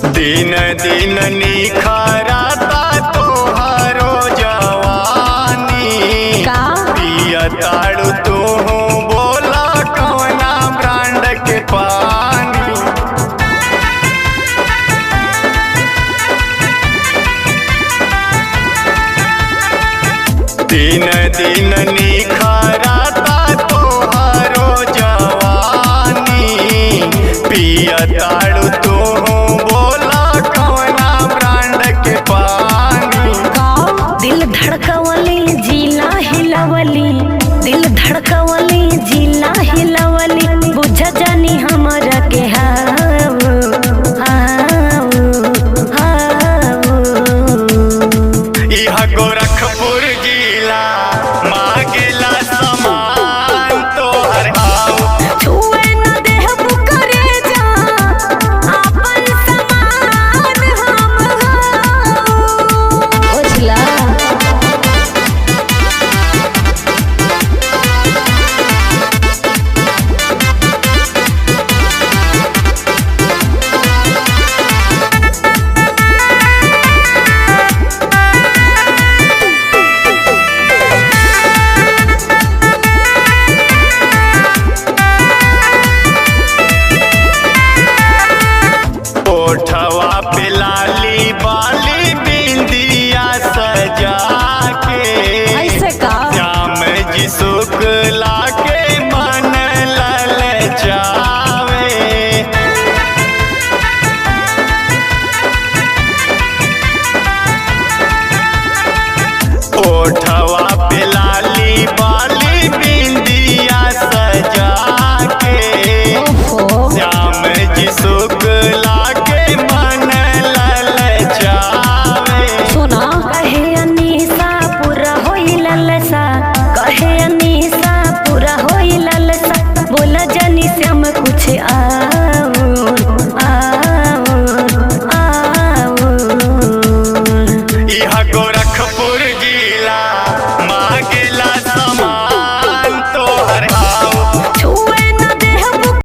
दिन दिन निखरता तोहरो जवानी का पिया ताड़ू तू बोला कवना ब्रांड के पानी। दिन दिन निखरता तोहरो जवानी पिया ताड़ू तू बोला कवना ब्रांड के पानी। दिल धड़कवली जिला हिलवली, दिल धड़कवली जिला हिलवली, बुझ जानी हमरा के हाव हाव हाव। इहा गोरखपुर जिला मांगेला समान तोहर हाव। छुए न देहबू करेजा आपन समान हम हाव। बुझला ओठवा पे लाली बाली बिंदिया सजा के ऐसे का श्याम जी शुक्ला के मन ललचावे। ओठवा पे लाली बाली बिंदिया सजा के ओहो श्याम जी शुक्ला के मन ललचावे। सुना कहे अनीसा पूरा होई ललसा, कहे अनीसा पूरा होई ललसा, बोला जनी श्याम कुछ और और। इहा गोरखपुर जिला